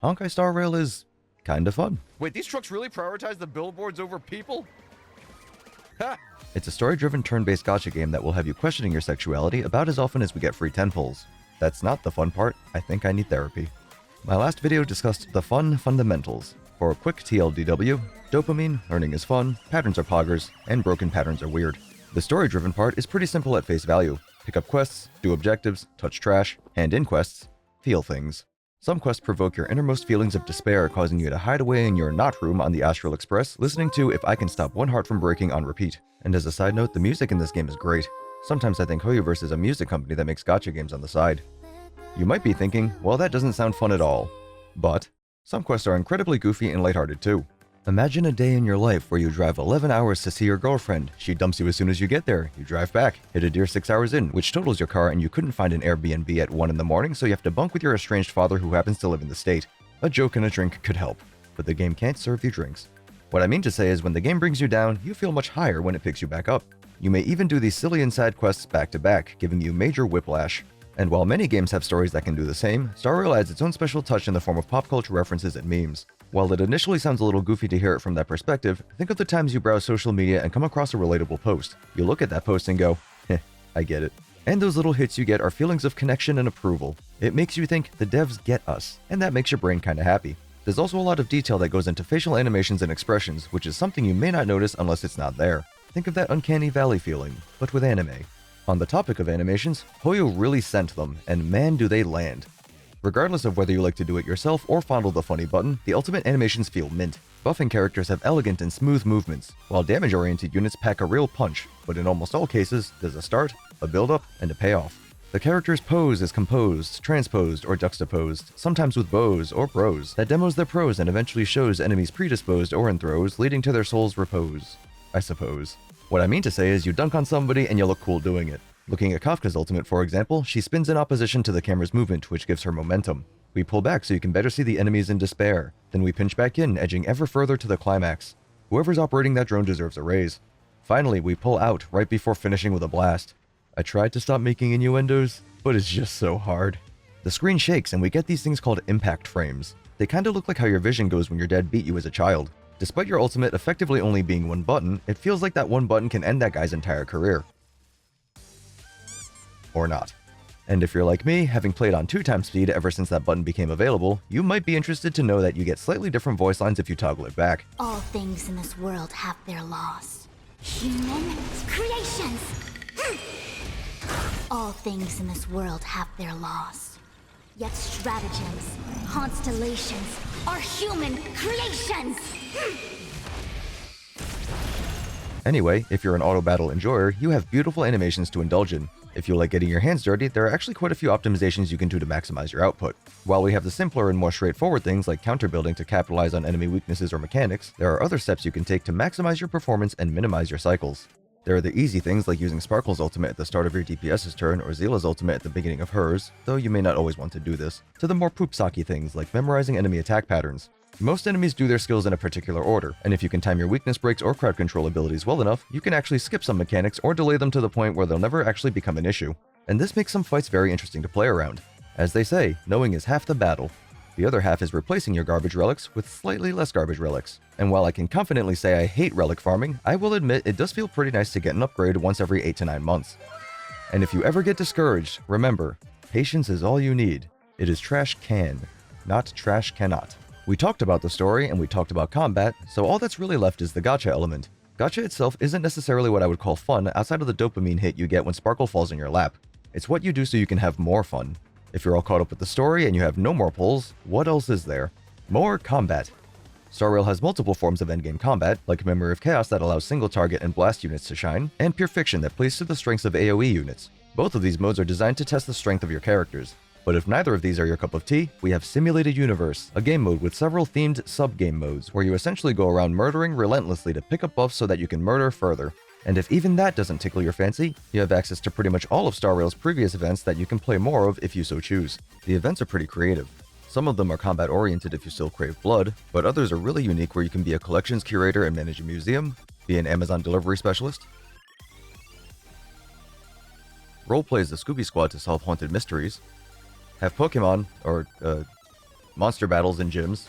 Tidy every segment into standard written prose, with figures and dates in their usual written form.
Honkai Star Rail is kinda fun. Wait, these trucks really prioritize the billboards over people? Ha! It's a story-driven turn-based gacha game that will have you questioning your sexuality about as often as we get free tentpoles. That's not the fun part. I think I need therapy. My last video discussed the fundamentals. For a quick TLDW, dopamine, learning is fun, patterns are poggers, and broken patterns are weird. The story-driven part is pretty simple at face value. Pick up quests, do objectives, touch trash, hand in quests, feel things. Some quests provoke your innermost feelings of despair, causing you to hide away in your not room on the Astral Express, listening to If I Can Stop One Heart From Breaking on repeat. And as a side note, the music in this game is great. Sometimes I think Hoyoverse is a music company that makes gacha games on the side. You might be thinking, well, that doesn't sound fun at all. But some quests are incredibly goofy and lighthearted too. Imagine a day in your life where you drive 11 hours to see your girlfriend. She dumps you as soon as you get there. You drive back, hit a deer 6 hours in, which totals your car, and you couldn't find an Airbnb at 1 in the morning, so you have to bunk with your estranged father who happens to live in the state. A joke and a drink could help, but the game can't serve you drinks. What I mean to say is when the game brings you down, you feel much higher when it picks you back up. You may even do these silly and sad quests back to back, giving you major whiplash. And while many games have stories that can do the same, Star Rail adds its own special touch in the form of pop culture references and memes. While it initially sounds a little goofy to hear it from that perspective, think of the times you browse social media and come across a relatable post. You look at that post and go, I get it. And those little hits you get are feelings of connection and approval. It makes you think, the devs get us, and that makes your brain kinda happy. There's also a lot of detail that goes into facial animations and expressions, which is something you may not notice unless it's not there. Think of that uncanny valley feeling, but with anime. On the topic of animations, Hoyo really sent them, and man do they land. Regardless of whether you like to do it yourself or fondle the funny button, the ultimate animations feel mint. Buffing characters have elegant and smooth movements, while damage-oriented units pack a real punch, but in almost all cases, there's a start, a build-up, and a payoff. The character's pose is composed, transposed, or juxtaposed, sometimes with bows or bros, that demos their pros and eventually shows enemies predisposed or in throws, leading to their soul's repose. I suppose. What I mean to say is you dunk on somebody and you look cool doing it. Looking at Kafka's ultimate, for example, she spins in opposition to the camera's movement, which gives her momentum. We pull back so you can better see the enemies in despair. Then we pinch back in, edging ever further to the climax. Whoever's operating that drone deserves a raise. Finally, we pull out right before finishing with a blast. I tried to stop making innuendos, but it's just so hard. The screen shakes and we get these things called impact frames. They kinda look like how your vision goes when your dad beat you as a child. Despite your ultimate effectively only being one button, it feels like that one button can end that guy's entire career. Or not. And if you're like me, having played on 2x speed ever since that button became available, you might be interested to know that you get slightly different voice lines if you toggle it back. All things in this world have their laws. Human creations! All things in this world have their laws. Yet stratagems, constellations, are human creations! Anyway, if you're an auto battle enjoyer, you have beautiful animations to indulge in. If you like getting your hands dirty, there are actually quite a few optimizations you can do to maximize your output. While we have the simpler and more straightforward things like counter-building to capitalize on enemy weaknesses or mechanics, there are other steps you can take to maximize your performance and minimize your cycles. There are the easy things like using Sparkle's ultimate at the start of your DPS's turn or Zila's ultimate at the beginning of hers, though you may not always want to do this, to the more poop-socky things like memorizing enemy attack patterns. Most enemies do their skills in a particular order, and if you can time your weakness breaks or crowd control abilities well enough, you can actually skip some mechanics or delay them to the point where they'll never actually become an issue. And this makes some fights very interesting to play around. As they say, knowing is half the battle. The other half is replacing your garbage relics with slightly less garbage relics. And while I can confidently say I hate relic farming, I will admit it does feel pretty nice to get an upgrade once every 8 to 9 months. And if you ever get discouraged, remember, patience is all you need. It is trash can, not trash cannot. We talked about the story and we talked about combat, so all that's really left is the gacha element. Gacha itself isn't necessarily what I would call fun outside of the dopamine hit you get when Sparkle falls in your lap. It's what you do so you can have more fun. If you're all caught up with the story and you have no more pulls, what else is there? More combat. Star Rail has multiple forms of endgame combat, like Memory of Chaos that allows single target and blast units to shine, and Pure Fiction that plays to the strengths of AoE units. Both of these modes are designed to test the strength of your characters. But if neither of these are your cup of tea, we have Simulated Universe, a game mode with several themed sub-game modes where you essentially go around murdering relentlessly to pick up buffs so that you can murder further. And if even that doesn't tickle your fancy, you have access to pretty much all of Star Rail's previous events that you can play more of if you so choose. The events are pretty creative. Some of them are combat-oriented if you still crave blood, but others are really unique where you can be a collections curator and manage a museum, be an Amazon delivery specialist, roleplay as the Scooby Squad to solve haunted mysteries, have Pokemon, or, monster battles in gyms,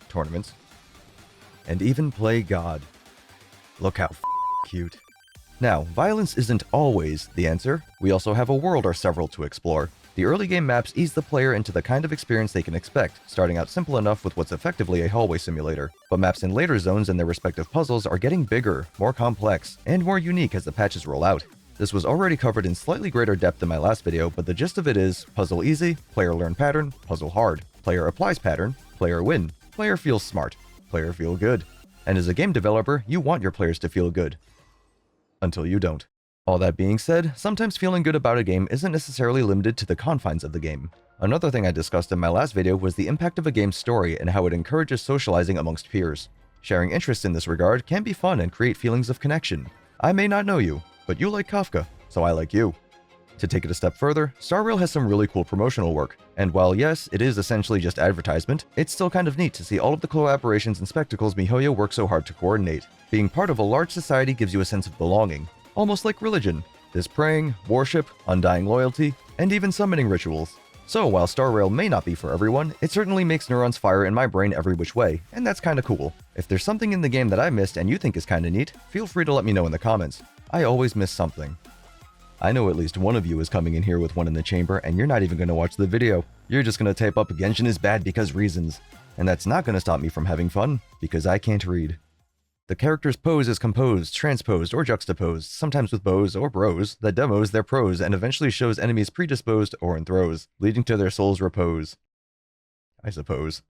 tournaments, and even play God. Look how cute. Now, violence isn't always the answer. We also have a world or several to explore. The early game maps ease the player into the kind of experience they can expect, starting out simple enough with what's effectively a hallway simulator. But maps in later zones and their respective puzzles are getting bigger, more complex, and more unique as the patches roll out. This was already covered in slightly greater depth in my last video, but the gist of it is, puzzle easy, player learn pattern, puzzle hard. Player applies pattern, player win. Player feels smart, player feel good. And as a game developer, you want your players to feel good. Until you don't. All that being said, sometimes feeling good about a game isn't necessarily limited to the confines of the game. Another thing I discussed in my last video was the impact of a game's story and how it encourages socializing amongst peers. Sharing interests in this regard can be fun and create feelings of connection. I may not know you, but you like Kafka, so I like you. To take it a step further, Star Rail has some really cool promotional work, and while yes, it is essentially just advertisement, it's still kind of neat to see all of the collaborations and spectacles miHoYo works so hard to coordinate. Being part of a large society gives you a sense of belonging, almost like religion. There's praying, worship, undying loyalty, and even summoning rituals. So while Star Rail may not be for everyone, it certainly makes neurons fire in my brain every which way, and that's kinda cool. If there's something in the game that I missed and you think is kinda neat, feel free to let me know in the comments. I always miss something. I know at least one of you is coming in here with one in the chamber, and you're not even going to watch the video. You're just going to type up Genshin is bad because reasons. And that's not going to stop me from having fun, because I can't read. The character's pose is composed, transposed, or juxtaposed, sometimes with bows or bros, that demos their prose and eventually shows enemies predisposed or in throes, leading to their soul's repose. I suppose.